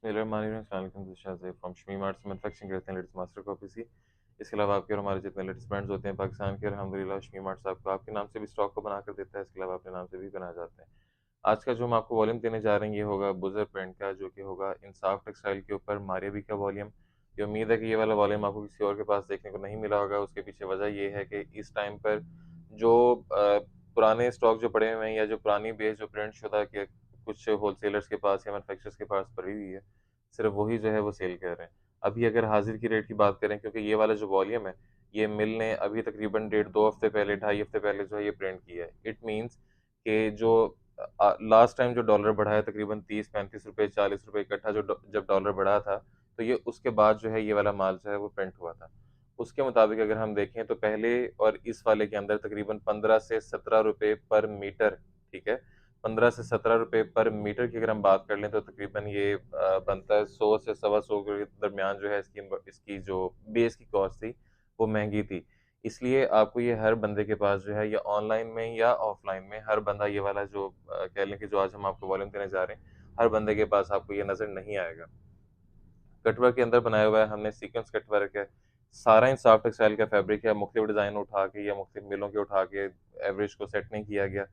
From Shami mart से manufacturing करते हैं लेटेस्ट मास्टर कॉपी सी। इसके अलावा आपके और हमारे जितने लेटेस्ट ब्रांड्स होते हैं पाकिस्तान के, अल्हम्दुलिल्लाह शमी मार्ट आपको आपके नाम से भी स्टॉक को बना कर देता है, इसके अलावा अपने नाम से भी बनाए जाते हैं। आज का जो हम आपको वॉल्यूम देने जा रहे हैं ये होगा बुज़र ब्रांड का, जो कि होगा इंसाफ टेक्सटाइल के ऊपर मारियाबी का वॉल्यूम। ये उम्मीद है कि ये वाला वॉल्यूम आपको किसी और के पास देखने को नहीं मिला होगा। उसके पीछे वजह ये है कि इस टाइम पर जो पुराने स्टॉक जो पड़े हुए हैं या जो पुरानी बेस जो प्रिंट शुदा के कुछ होलसेलर्स के पास या मैन्युफैक्चरर्स के पास पड़ी हुई है, सिर्फ वही जो है वो सेल कर रहे हैं। अभी अगर हाज़िर की रेट की बात करें, क्योंकि ये वाला जो वॉल्यूम है, ये मिल ने अभी तकरीबन डेढ़ 2 हफ्ते पहले, ढाई हफ्ते पहले जो है ये प्रिंट किया है। इट मीन्स कि जो लास्ट टाइम जो डॉलर बढ़ा है तकरीबन 30-35 रुपए, 40 रुपए इकट्ठा जो जब डॉलर बढ़ा था, तो ये उसके बाद जो है ये वाला माल जो है वो प्रिंट हुआ था। उसके मुताबिक अगर हम देखें तो पहले और इस वाले के अंदर तकरीबन 15 से 17 रुपए पर मीटर, ठीक है? 15 से 17 रुपए पर मीटर की अगर हम बात कर लें तो तकरीबन ये बनता है 100 से सवा 100 के दरमियान जो है इसकी जो बेस की कॉस्ट थी, वो महँगी थी। इसलिए आपको ये हर बंदे के पास जो है या ऑनलाइन में या ऑफ़लाइन में हर बंदा ये वाला जो कह लें कि जो आज हम आपको वॉल्यूम देने जा रहे हैं, हर बंदे के पास आपको ये नज़र नहीं आएगा। कटवर्क के अंदर बनाया हुआ है हमने, सीक्वेंस कटवर्क है। सारा इंसाफ टेक्सटाइल का फैब्रिक है, मुख्तलिफ डिज़ाइन उठा के या मुख्तलिफ मिलों के उठा के एवरेज को सेट नहीं किया गया।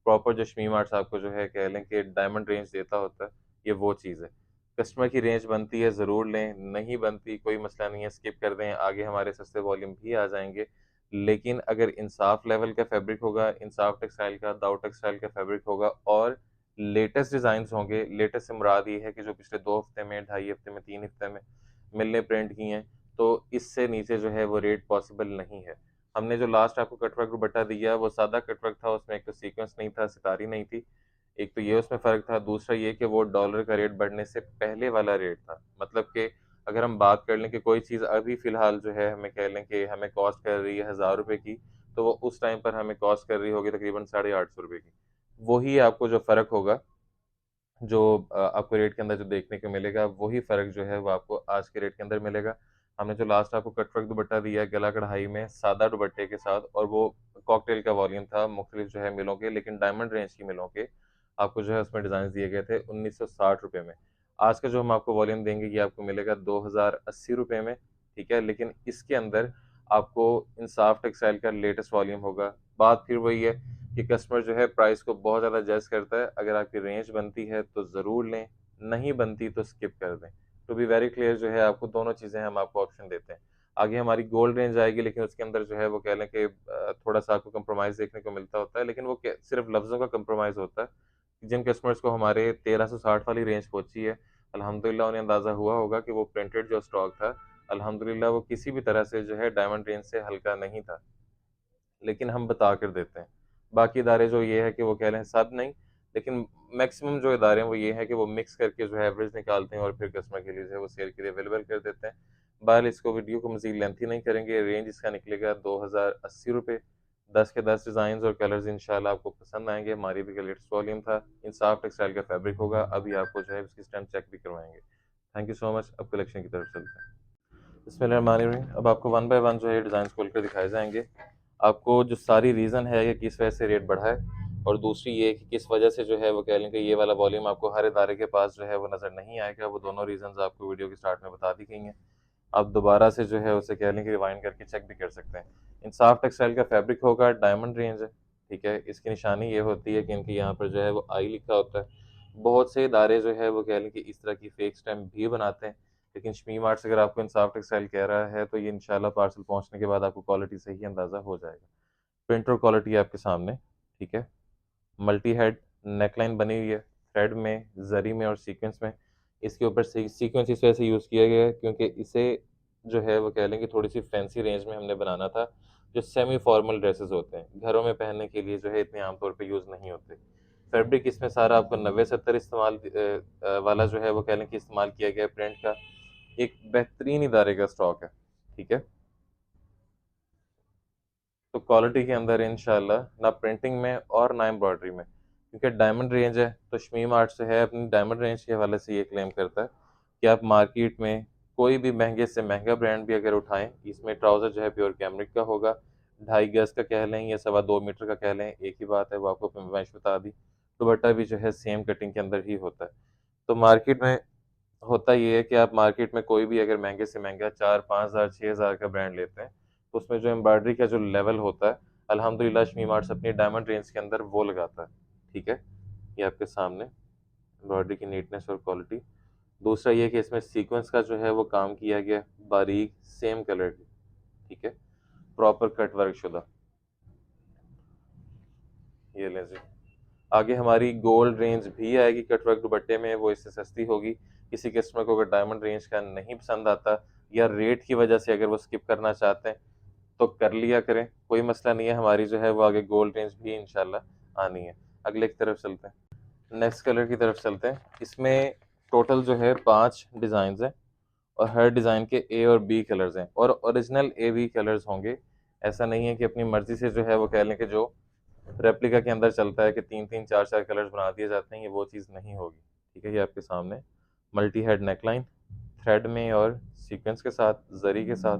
प्रॉपर जो शमी मार्ट्स आपको जो है कह लें कि डायमंड रेंज देता होता है, ये वो चीज़ है। कस्टमर की रेंज बनती है ज़रूर लें, नहीं बनती कोई मसला नहीं है, स्किप कर दें, आगे हमारे सस्ते वॉल्यूम भी आ जाएँगे। लेकिन अगर इंसाफ लेवल का फैब्रिक होगा, इंसाफ टेक्सटाइल का, दाऊद टेक्सटाइल का फैब्रिक होगा और लेटेस्ट डिज़ाइन्स होंगे, लेटेस्ट से मुराद ये है कि जो पिछले 2 हफ्ते में, ढाई हफ्ते में, 3 हफ्ते में मिल ने प्रिंट की हैं, तो इससे नीचे जो है वो रेट पॉसिबल नहीं है। हमने जो लास्ट आपको कटवर्क दुपट्टा दिया, वो सादा कटवर्क था, उसमें एक तो सीक्वेंस नहीं था, सितारी नहीं थी। एक तो ये उसमें फ़र्क था, दूसरा ये कि वो डॉलर का रेट बढ़ने से पहले वाला रेट था। मतलब कि अगर हम बात कर लें कि कोई चीज़ अभी फ़िलहाल जो है हमें कह लें कि हमें कॉस्ट कर रही है ₹1000 की, तो वो उस टाइम पर हमें कॉस्ट कर रही होगी तकरीबन साढ़े ₹800 की। वही आपको जो फ़र्क होगा, जो आपको रेट के अंदर जो देखने को मिलेगा, वही फ़र्क जो है वो आपको आज के रेट के अंदर मिलेगा। हमने जो लास्ट आपको कटवर्क दुपट्टा दिया है गला कढ़ाई में सादा दुपट्टे के साथ, और वो कॉकटेल का वॉल्यूम था मुख्तलिफ जो है मिलों के, लेकिन डायमंड रेंज की मिलों के, आपको जो है उसमें डिज़ाइन्स दिए गए थे ₹1960 में। आज का जो हम आपको वॉल्यूम देंगे ये आपको मिलेगा ₹2080 में, ठीक है? लेकिन इसके अंदर आपको इंसाफ टेक्सटाइल का लेटेस्ट वॉल्यूम होगा। बात फिर वही है कि कस्टमर जो है प्राइस को बहुत ज़्यादा जज करता है। अगर आपकी रेंज बनती है तो ज़रूर लें, नहीं बनती तो स्किप कर दें। टू बी वेरी क्लियर जो है आपको दोनों चीज़ें हम आपको ऑप्शन देते हैं। आगे हमारी गोल्ड रेंज आएगी, लेकिन उसके अंदर जो है वो कह लें कि थोड़ा-सा आपको कंप्रोमाइज़ देखने को मिलता होता है, लेकिन वो क सिर्फ़ लफ्ज़ों का कंप्रोमाइज़ होता है। जिन कस्टमर्स को हमारे 1360 वाली रेंज पहुँची है, अल्हम्दुलिल्लाह उन्हें अंदाज़ा हुआ होगा कि वो प्रिंटेड जो स्टॉक था, अल्हम्दुलिल्लाह वो किसी भी तरह से जो है डायमंड रेंज से हल्का नहीं था। लेकिन हम बता कर देते हैं। बाकी इदारे जो ये है कि वो कह लें सब नहीं, लेकिन मैक्सिमम जो इदारे हैं वो ये है कि वो मिक्स करके जो है एवरेज निकालते हैं और फिर कस्टमर के लिए जो है वो सेल के लिए अवेलेबल कर देते हैं। बहरहाल इसको वीडियो को मज़ीद लेंथी नहीं करेंगे, रेंज इसका निकलेगा ₹2080। 10 के 10 डिज़ाइन्स और कलर्स इंशाल्लाह आपको पसंद आएँगे। हमारी भी का लेटेस्ट वॉल्यूम था, इंसाफ टेक्सटाइल का फैब्रिक होगा, अभी आपको जो है उसकी स्टैम्प चेक भी करवाएँगे। थैंक यू सो मच, अब कलेक्शन की तरफ चलते हैं। बिस्मिल्लाहिर्रहमानिर्रहीम। अब आपको वन बाय वन जो है ये डिज़ाइन्स खोल कर दिखाए जाएँगे। आपको जो सारी रीज़न है कि किस वजह से रेट बढ़ा है, और दूसरी ये कि किस वजह से जो है वो कह लें कि ये वाला वॉल्यूम आपको हर इदारे के पास जो है वो नज़र नहीं आएगा, वो दोनों रीज़न्स आपको वीडियो के स्टार्ट में बता दी गई हैं। आप दोबारा से जो है उसे कह लें कि रिवाइंड करके चेक भी कर सकते हैं। इंसाफ टेक्सटाइल का फैब्रिक होगा, डायमंड रेंज है, ठीक है? इसकी निशानी ये होती है कि इनके यहाँ पर जो है वो आई लिखा होता है। बहुत से इदारे जो है वो कह लें कि इस तरह की फेक स्टैम्प भी बनाते हैं, लेकिन शमी मार्ट्स अगर आपको इंसाफ टेक्सटाइल कह रहा है तो ये इंशाल्लाह पार्सल पहुँचने के बाद आपको क्वालिटी से ही अंदाज़ा हो जाएगा। प्रिंटर क्वालिटी आपके सामने, ठीक है? मल्टी हेड नेकलाइन बनी हुई है, थ्रेड में, ज़री में और सीक्वेंस में। इसके ऊपर सीक्वेंस इस वजह से यूज़ किया गया है क्योंकि इसे जो है वो कह लें कि थोड़ी-सी फैंसी रेंज में हमने बनाना था, जो सेमी फॉर्मल ड्रेसेस होते हैं, घरों में पहनने के लिए जो है इतने आम तौर पे यूज़ नहीं होते। फैब्रिक इसमें सारा आपको 90-70 वाला जो है वो कह लें कि इस्तेमाल किया गया है प्रिंट का। एक बेहतरीन इदारे का स्टॉक है, ठीक है? तो क्वालिटी के अंदर इंशाल्लाह ना प्रिंटिंग में और ना एम्ब्रॉयडरी में, क्योंकि डायमंड रेंज है तो शमीम आर्ट जो है अपनी डायमंड रेंज के हवाले से ये क्लेम करता है कि आप मार्केट में कोई भी महंगे से महंगा ब्रांड भी अगर उठाएं, इसमें ट्राउज़र जो है प्योर कैमरिक का होगा, 2.5 गज का कह लें या 2.25 मीटर का कह लें, एक ही बात है, वो आपको मैं बता दी। दुपट्टा भी जो है सेम कटिंग के अंदर ही होता है। तो मार्केट में होता ये है कि आप मार्केट में कोई भी अगर महंगे से महंगा 4-5 हज़ार 6 हज़ार का ब्रांड लेते हैं तो उसमें जो एम्ब्रॉयडरी का जो लेवल होता है, अल्हम्दुलिल्लाह शमी मार्ट्स अपनी डायमंड रेंज के अंदर वो लगाता है। ठीक है, ये आपके सामने एम्ब्रॉयडरी की नीटनेस और क्वालिटी। दूसरा ये कि इसमें सीक्वेंस का जो है वो काम किया गया बारीक सेम कलर की। ठीक है, प्रॉपर कट वर्क शुदा। ये लें जी। आगे हमारी गोल्ड रेंज भी आएगी कटवर्क दुपट्टे में, वो इससे सस्ती होगी। किसी कस्टमर को अगर डायमंड रेंज का नहीं पसंद आता या रेट की वजह से अगर वो स्किप करना चाहते हैं तो कर लिया करें, कोई मसला नहीं है। हमारी जो है वो आगे गोल्ड रेंज भी इंशाल्लाह आनी है। अगले की तरफ चलते हैं, नेक्स्ट कलर की तरफ चलते हैं। इसमें टोटल जो है 5 डिज़ाइन हैं और हर डिज़ाइन के ए और बी कलर्स हैं और ओरिजिनल ए बी कलर्स होंगे। ऐसा नहीं है कि अपनी मर्जी से जो है वो कह लें कि जो रेप्लिका के अंदर चलता है कि 3-3 4-4 कलर्स बना दिए जाते हैं, ये वो चीज़ नहीं होगी। ठीक है, ये आपके सामने मल्टी हेड नेकलाइन थ्रेड में और सीक्वेंस के साथ, जरी के साथ,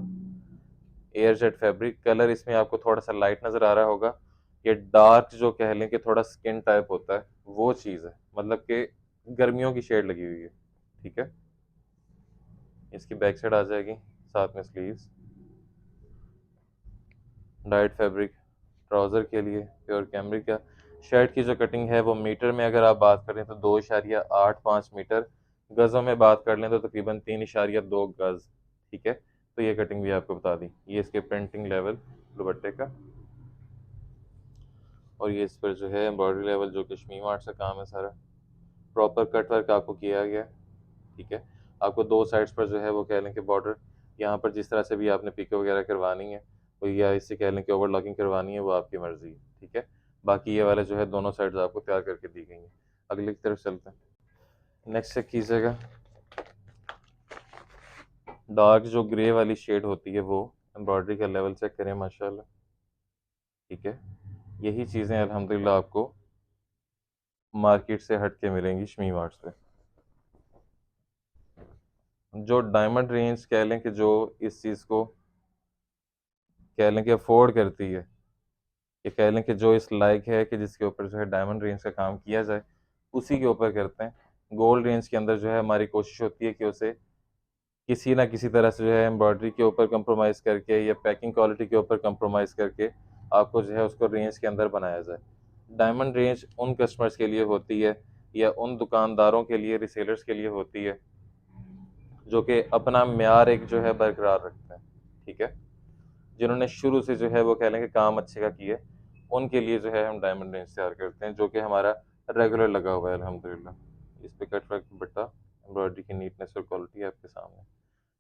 एयर जेट फैब्रिक। कलर इसमें आपको थोड़ा सा लाइट नज़र आ रहा होगा। ये डार्क जो कह लें कि थोड़ा स्किन टाइप होता है वो चीज़ है, मतलब कि गर्मियों की शेड लगी हुई है। ठीक है, इसकी बैक साइड आ जाएगी, साथ में स्लीव्स, डाइट फैब्रिक ट्राउज़र के लिए प्योर कैमरिक का। शर्ट की जो कटिंग है वो मीटर में अगर आप बात करें तो 2.85 मीटर, गज़ों में बात कर लें तो तकरीबन 3.2 गज़। ठीक है, तो ये कटिंग भी आपको बता दी। ये इसके प्रिंटिंग लेवल दुपट्टे का, और ये इस पर जो है एम्ब्रॉयडरी लेवल जो कश्मीर आर्ट से काम है सारा, प्रॉपर कट वर्क आपको किया गया है। ठीक है, आपको दो साइड्स पर जो है वो कह लें कि बॉर्डर, यहाँ पर जिस तरह से भी आपने पिको वगैरह करवानी है वो, या इससे कह लें कि ओवरलॉकिंग करवानी है, वो आपकी मर्ज़ी है। ठीक है, बाकी ये वाले जो है दोनों साइड्स आपको तैयार करके दी गई हैं। अगली की तरफ चलते हैं, नेक्स्ट चेक कीजिएगा। डार्क जो ग्रे वाली शेड होती है वो एम्ब्रॉयडरी का लेवल चेक करें माशाल्लाह। ठीक है, यही चीज़ें अल्हम्दुलिल्लाह आपको मार्केट से हट के मिलेंगी शमी मार्ट से। जो डायमंड रेंज कह लें कि जो इस चीज़ को कह लें कि अफोर्ड करती है, ये कह लें कि जो इस लायक है कि जिसके ऊपर जो है डायमंड रेंज का काम किया जाए, उसी के ऊपर करते हैं। गोल्ड रेंज के अंदर जो है हमारी कोशिश होती है कि उसे किसी ना किसी तरह से जो है एम्ब्रॉयडरी के ऊपर कंप्रोमाइज़ करके या पैकिंग क्वालिटी के ऊपर कंप्रोमाइज़ करके आपको जो है उसको रेंज के अंदर बनाया जाए। डायमंड रेंज उन कस्टमर्स के लिए होती है या उन दुकानदारों के लिए, रीसेलर्स के लिए होती है जो कि अपना म्यार एक जो है बरकरार रखते हैं। ठीक है, जिन्होंने शुरू से जो है वो कह लें कि काम अच्छे का किए, उनके लिए जो है हम डायमंड रेंज तैयार करते हैं जो कि हमारा रेगुलर लगा हुआ है अल्हम्दुलिल्लाह। इस पे कट वर्क दुपट्टा, एम्ब्रॉयडरी की नीटनेस और क्वालिटी आपके सामने।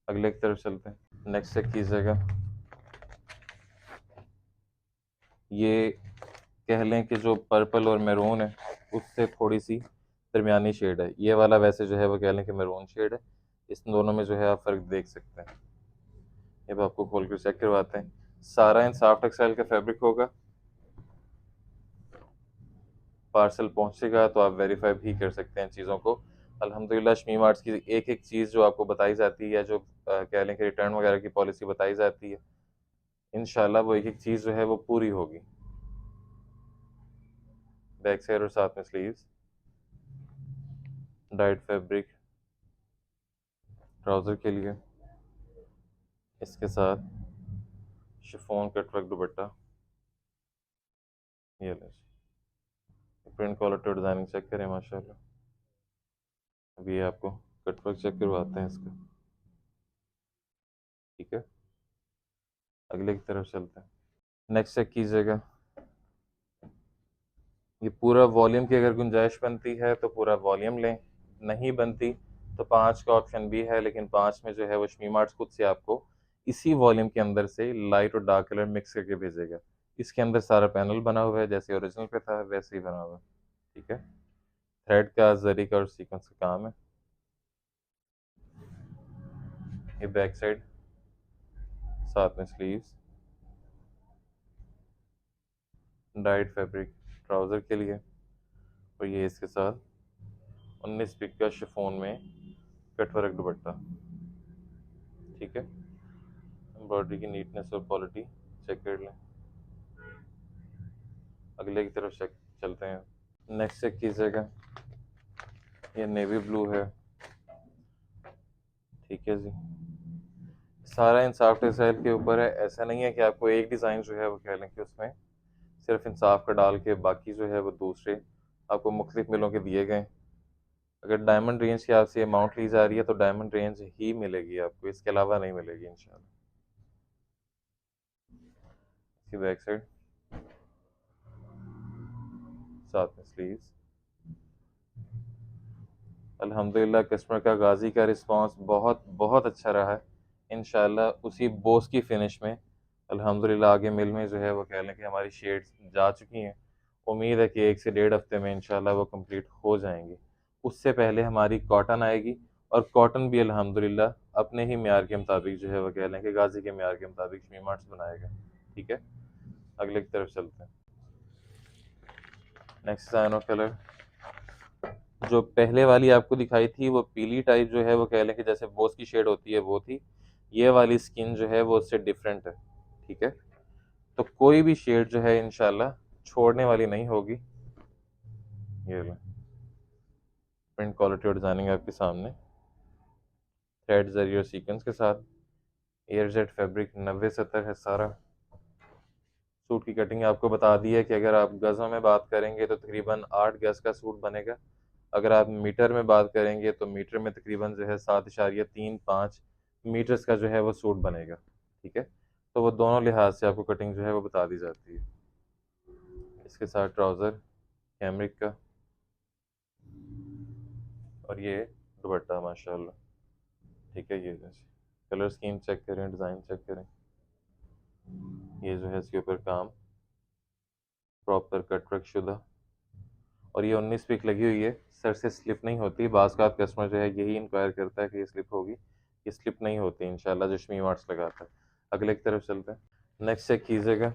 अगले की तरफ चलते हैं, नेक्स्ट चेक कीजिएगा। ये कह लें कि जो पर्पल और मैरून है उससे थोड़ी सी दरमियानी शेड है। ये वाला वैसे जो है वो कह लें कि मैरून शेड है। इस दोनों में जो है आप फ़र्क देख सकते हैं। अब आपको खोल कर चेक करवाते हैं। सारा इन सॉफ्ट टेक्सटाइल का फैब्रिक होगा। पार्सल पहुंचेगा तो आप वेरीफाई भी कर सकते हैं चीज़ों को। अल्हम्दुलिल्लाह शमी मार्ट्स की एक एक चीज़ जो आपको बताई जाती है या जो कह लें कि रिटर्न वगैरह की पॉलिसी बताई जाती है, इंशाल्लाह वो एक एक चीज़ जो है वो पूरी होगी। बैक साइड और साथ में स्लीव्स, डाइट फैब्रिक ट्राउज़र के लिए, इसके साथ शिफॉन कटवर्क दुपट्टा। ये ले प्रिंट क्वालिटी और डिज़ाइनिंग चेक करें माशाल्लाह। अभी आपको कटवर्क चेक करवाते हैं इसका। ठीक है, अगले की तरफ चलते हैं, नेक्स्ट चेक कीजिएगा। ये पूरा वॉल्यूम की अगर गुंजाइश बनती है तो पूरा वॉल्यूम लें, नहीं बनती तो 5 का ऑप्शन भी है, लेकिन 5 में जो है वो शमी मार्ट्स खुद से आपको इसी वॉल्यूम के अंदर से लाइट और डार्क कलर मिक्स करके भेजेगा। इसके अंदर सारा पैनल बना हुआ है, जैसे ओरिजिनल पे था वैसे ही बना हुआ है। ठीक है, थ्रेड का, जरी का और सीक्वेंस का काम है। ये बैक साइड, साथ में स्लीव्स, डाइट फैब्रिक ट्राउज़र के लिए, और ये इसके साथ 19 पिक का शिफॉन में कटवर्क दुपट्टा। ठीक है, एम्ब्रॉयडरी की नीटनेस और क्वालिटी चेक कर लें। अगले की तरफ चेक चलते हैं, नेक्स्ट चेक कीजिएगा। ये नेवी ब्लू है, ठीक है जी। सारा इंसाफ टेक्सटाइल के ऊपर है, ऐसा नहीं है कि आपको एक डिज़ाइन जो है वो कह लें कि उसमें सिर्फ इंसाफ का डाल के बाकी जो है वो दूसरे आपको मुख्तलिफ मिलों के दिए गए। अगर डायमंड रेंज की आपसे अमाउंट ली जा रही है तो डायमंड रेंज ही मिलेगी आपको, इसके अलावा नहीं मिलेगी इंशाल्लाह। इसकी बैक साइड साथ में स्लीव्स। अल्हम्दुलिल्लाह कस्टमर का गाजी का रिस्पांस बहुत बहुत अच्छा रहा है। इंशाल्लाह उसी बोस की फिनिश में अल्हम्दुलिल्लाह आगे मिल में जो है वो कह लें कि हमारी शेड्स जा चुकी हैं। उम्मीद है कि 1 से डेढ़ हफ्ते में इंशाल्लाह वो कंप्लीट हो जाएंगी। उससे पहले हमारी कॉटन आएगी, और कॉटन भी अल्हम्दुलिल्लाह अपने ही म्यार के मुताबिक जो है वो कह लें कि गाजी के म्यार के मुताबिक शमी मार्ट्स बनाएगा। ठीक है, अगले की तरफ चलते हैं। नेक्स्ट डिज़ाइन ऑफ कलर, जो पहले वाली आपको दिखाई थी वो पीली टाइप जो है वो कह लें कि जैसे बोस की शेड होती है वो थी। ये वाली स्किन जो है वो उससे डिफरेंट है। ठीक है, तो कोई भी शेड जो है इंशाल्लाह छोड़ने वाली नहीं होगी। ये लो प्रिंट क्वालिटी और डिजाइनिंग आपके सामने, थ्रेड जरी और सीक्वेंस के साथ। एयर जेट फैब्रिक 90-70 है सारा। सूट की कटिंग आपको बता दी है कि अगर आप गज़ों में बात करेंगे तो तकरीबन 8 गज़ का सूट बनेगा। अगर आप मीटर में बात करेंगे तो मीटर में तकरीबन जो है 7.35 मीटर्स का जो है वो सूट बनेगा। ठीक है, तो वो दोनों लिहाज से आपको कटिंग जो है वो बता दी जाती है। इसके साथ ट्राउज़र कैमरिक का, और ये दुपट्टा माशाल्लाह। ठीक है, ये कलर स्कीम चेक करें, डिज़ाइन चेक करें। ये जो है इसके ऊपर काम प्रॉपर कट वर्क शुदा, और ये 19 पिक लगी हुई है, सर से स्लिप नहीं होती। बाज़ का कस्टमर जो है यही इंक्वायर करता है कि ये स्लिप होगी, ये स्लिप नहीं होती इंशाल्लाह जो शमी मार्ट्स लगाता है। अगले की तरफ चलते हैं। नेक्स्ट चेक कीजिएगा,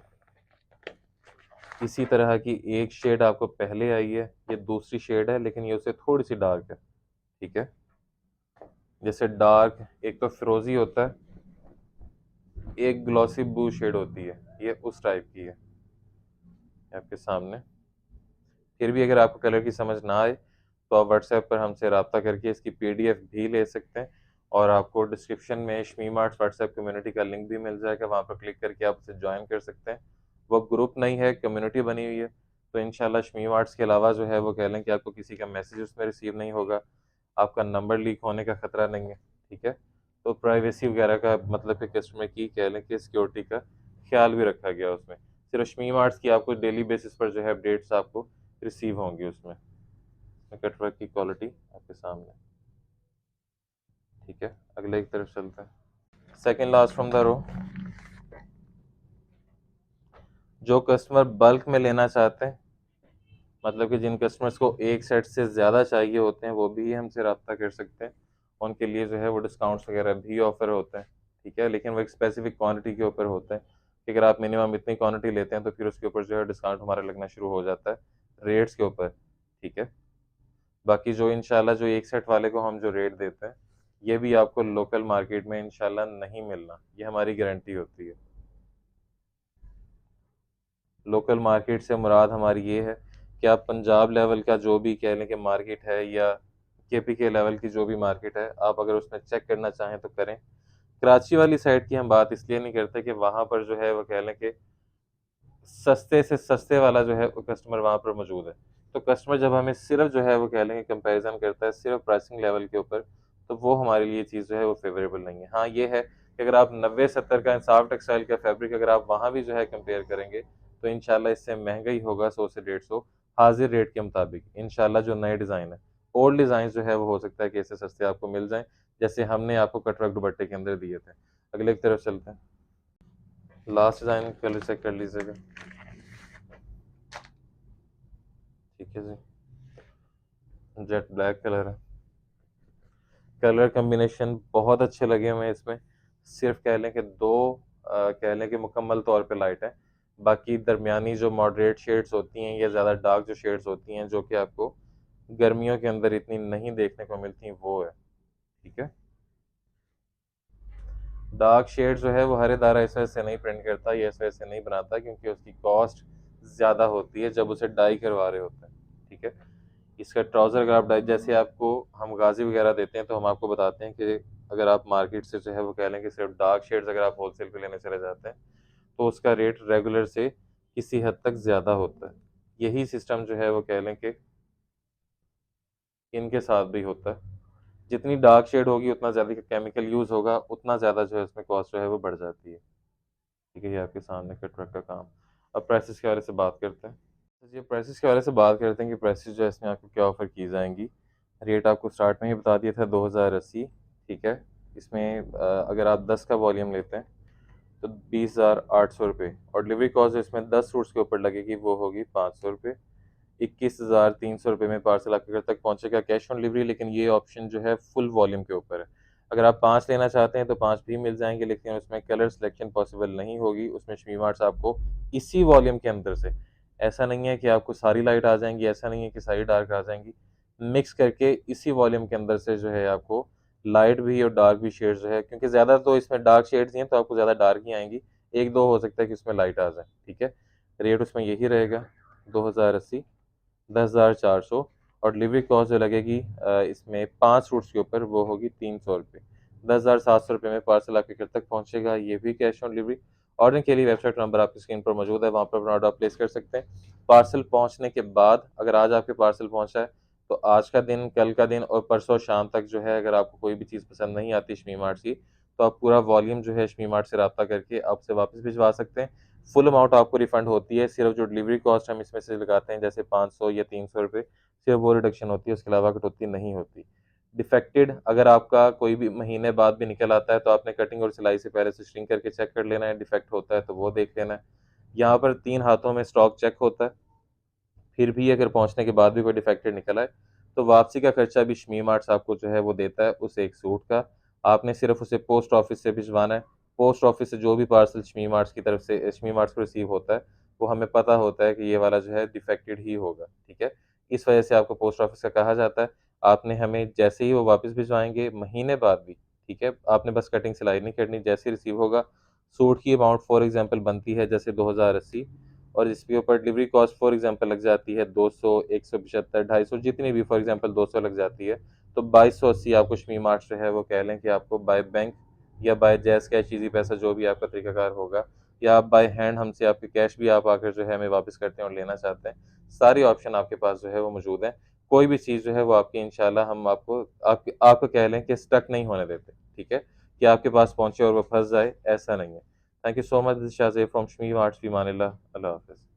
इसी तरह की एक शेड आपको पहले आई है, ये दूसरी शेड है लेकिन ये उससे थोड़ी सी डार्क है। ठीक है, जैसे डार्क एक तो फिरोजी होता है, एक ग्लॉसी ब्लू शेड होती है, ये उस टाइप की है आपके सामने। फिर भी अगर आपको कलर की समझ ना आए तो आप व्हाट्सएप पर हमसे रब्ता करके इसकी पीडीएफ भी ले सकते हैं, और आपको डिस्क्रिप्शन में शमी मार्ट्स व्हाट्सएप कम्युनिटी का लिंक भी मिल जाएगा, वहाँ पर क्लिक करके आप उसे ज्वाइन कर सकते हैं। वो ग्रुप नहीं है, कम्युनिटी बनी हुई है, तो इंशाल्लाह शमी मार्ट्स के अलावा जो है वो कह लें कि आपको किसी का मैसेज उसमें रिसीव नहीं होगा, आपका नंबर लीक होने का खतरा नहीं है। ठीक है, तो प्राइवेसी वगैरह का मतलब कि कस्टमर की कह लें कि सिक्योरिटी का ख्याल भी रखा गया उसमें। सिर्फ शमी मार्ट्स की आपको डेली बेसिस पर जो है अपडेट्स आपको रिसीव होंगी उसमें। कटवर्क की क्वालिटी आपके सामने। ठीक है, अगले की तरफ चलते हैं। Second last from the row, जो कस्टमर बल्क में लेना चाहते हैं, मतलब कि जिन कस्टमर्स को एक सेट से ज़्यादा चाहिए होते हैं, वो भी हमसे रब्ता कर सकते हैं। उनके लिए जो है वो डिस्काउंट्स वगैरह भी ऑफर होते हैं। ठीक है, लेकिन वो एक स्पेसिफिक क्वांटिटी के ऊपर होते हैं कि अगर आप मिनिमम इतनी क्वांटिटी लेते हैं तो फिर उसके ऊपर जो है डिस्काउंट हमारा लगना शुरू हो जाता है रेट्स के ऊपर। ठीक है, बाकी जो इंशाल्लाह जो एक सेट वाले को हम जो रेट देते हैं, ये भी आपको लोकल मार्केट में इंशाल्लाह नहीं मिलना, ये हमारी गारंटी होती है। लोकल मार्केट से मुराद हमारी ये है कि आप पंजाब लेवल का जो भी कह लें कि मार्केट है, या केपीके लेवल की जो भी मार्केट है, आप अगर उसमें चेक करना चाहें तो करें। कराची वाली साइड की हम बात इसलिए नहीं करते कि वहाँ पर जो है वो कह लें कि सस्ते से सस्ते वाला जो है वो कस्टमर वहाँ पर मौजूद है। तो कस्टमर जब हमें सिर्फ जो है वो कह लेंगे कंपैरिजन करता है सिर्फ प्राइसिंग लेवल के ऊपर, तो वो हमारे लिए चीज़ जो है वो फेवरेबल नहीं है। हाँ, ये है कि अगर आप 90-70 का इंसाफ टेक्सटाइल का फैब्रिक अगर आप वहाँ भी जो है कंपेयर करेंगे तो इंशाल्लाह इससे महंगा ही होगा 100 से 150 हाजिर रेट के मुताबिक। इंशाल्लाह जो नए डिज़ाइन है, ओल्ड डिज़ाइन जो है वो हो सकता है कि इससे सस्ते आपको मिल जाएँ, जैसे हमने आपको कटवर्क दुपट्टे के अंदर दिए थे। अगले की तरफ चलते हैं। लास्ट डिज़ाइन कलर चेक कर लीजिएगा। ठीक है जी, जेट ब्लैक कलर है। कलर कॉम्बिनेशन बहुत अच्छे लगे हुए हैं इसमें। सिर्फ कह लें कि दो कह लें कि मुकम्मल तौर पे लाइट है, बाकी दरमियानी जो मॉडरेट शेड्स होती हैं या ज़्यादा डार्क जो शेड्स होती हैं जो कि आपको गर्मियों के अंदर इतनी नहीं देखने को मिलती, वो है। ठीक है, डार्क शेड जो है वो हर इदारा इस वजह से नहीं प्रिंट करता या इस वजह से नहीं बनाता क्योंकि उसकी कॉस्ट ज़्यादा होती है जब उसे डाई करवा रहे होते हैं। ठीक है, इसका ट्राउज़र अगर आप डाई, जैसे आपको हम गाजी वगैरह देते हैं तो हम आपको बताते हैं कि अगर आप मार्केट से जो है वो कह लें कि सिर्फ डार्क शेड्स अगर आप होलसेल पे लेने चले जाते हैं तो उसका रेट रेगुलर से किसी हद तक ज़्यादा होता है। यही सिस्टम जो है वो कह लें कि इनके साथ भी होता है। जितनी डार्क शेड होगी उतना ज़्यादा केमिकल यूज़ होगा, उतना ज़्यादा जो है इसमें कॉस्ट जो है वो बढ़ जाती है। ठीक है, ये आपके सामने कटवर्क का काम। अब प्राइसेस के बारे से बात करते हैं। तो जी प्राइसेस के बारे से बात करते हैं कि प्राइसेस जो है इसमें आपको क्या ऑफ़र की जाएँगी। रेट आपको स्टार्ट में ही बता दिया था 2080, ठीक है। इसमें अगर आप 10 का वॉल्यूम लेते हैं तो 20,800 रुपये और डिलीवरी कॉस्ट जो इसमें 10 सूट्स के ऊपर लगेगी वो होगी 500 रुपये। 21,300 रुपये में पार्सल आपके घर तक पहुँचेगा कैश ऑन डिलीवरी, लेकिन ये ऑप्शन जो है फुल वॉल्यूम के ऊपर है। अगर आप 5 लेना चाहते हैं तो 5 भी मिल जाएँगे, लेकिन उसमें कलर सिलेक्शन पॉसिबल नहीं होगी। उसमें शमी मार्ट्स आपको इसी वॉल्यूम के अंदर से, ऐसा नहीं है कि आपको सारी लाइट आ जाएँगी, ऐसा नहीं है कि सारी डार्क आ जाएँगी। मिक्स करके इसी वॉल्यूम के अंदर से जो है आपको लाइट भी और डार्क भी शेड्स जो है, क्योंकि ज़्यादा तो इसमें डार्क शेड्स ही हैं तो आपको ज़्यादा डार्क ही आएँगी। 1-2 हो सकता है कि इसमें लाइट आ जाए, ठीक है। रेट उसमें यही रहेगा 2080, 10,400 और डिलीवरी कॉस्ट जो लगेगी इसमें 5 सूट्स के ऊपर वो होगी 300 रुपये। 10,700 रुपये में पार्सल आपके घर तक पहुँचेगा, ये भी कैश ऑन डिलीवरी। ऑर्डर के लिए वेबसाइट नंबर आपकी स्क्रीन पर मौजूद है, वहाँ पर अपना ऑर्डर आप प्लेस कर सकते हैं। पार्सल पहुँचने के बाद अगर आज आपके पार्सल पहुँचा है, तो आज का दिन, कल का दिन और परसों शाम तक जो है अगर आपको कोई भी चीज़ पसंद नहीं आती शमी मार्ट की, तो आप पूरा वॉल्यूम जो है शमी मार्ट से राब्ता करके आप उसे वापस भिजवा सकते हैं। फुल अमाउंट आपको रिफंड होती है, सिर्फ जो डिलीवरी कॉस्ट हम इसमें से लगाते हैं जैसे 500 या 300 रुपए, सिर्फ वो रिडक्शन होती है, उसके अलावा कटौती नहीं होती। डिफेक्टेड अगर आपका कोई भी महीने बाद भी निकल आता है तो आपने कटिंग और सिलाई से पहले से श्रिंक करके चेक कर लेना है, डिफेक्ट होता है तो वो देख लेना है। यहाँ पर 3 हाथों में स्टॉक चेक होता है, फिर भी अगर पहुँचने के बाद भी कोई डिफेक्टेड निकल आए, तो वापसी का खर्चा भी शमी मार्ट्स आपको जो है वो देता है उस एक सूट का। आपने सिर्फ़ उसे पोस्ट ऑफ़िस से भिजवाना है। पोस्ट ऑफ़िस से जो भी पार्सल शमी मार्ट्स की तरफ से शमी मार्ट्स को रिसीव होता है, वो हमें पता होता है कि ये वाला जो है डिफेक्टेड ही होगा, ठीक है? इस वजह से आपको पोस्ट ऑफ़िस का कहा जाता है। आपने हमें जैसे ही वो वापस भिजवाएँगे, महीने बाद भी, ठीक है? आपने बस कटिंग सिलाई नहीं करनी, जैसे ही रिसीव होगा, सूट की अमाउंट फॉर एग्ज़ाम्पल बनती है जैसे 2080 और इसके ऊपर डिलीवरी कॉस्ट फॉर एग्ज़ाम्पल लग जाती है 200, 175, 250 जितनी भी फॉर एग्ज़ाम्पल 200 लग जाती है, तो 2280 आपको शमी मार्ट जो है वो कह लें कि आपको बाय बैंक या बाय जैज़ कैश, ईज़ी पैसा जो भी आपका तरीकाकार होगा, या आप बाय हैंड हमसे आपके कैश भी आप आकर जो है हमें वापस करते हैं और लेना चाहते हैं, सारी ऑप्शन आपके पास जो है वो मौजूद हैं। कोई भी चीज़ जो है वो आपकी इंशाल्लाह हम आपको कह लें कि स्टक नहीं होने देते, ठीक है? कि आपके पास पहुँचे और वो फँस जाए, ऐसा नहीं है। Thank you so much, this is Shazeb from Shami marts, फ़ी अमानिल्लाह। अल्लाह हाफ़िज़।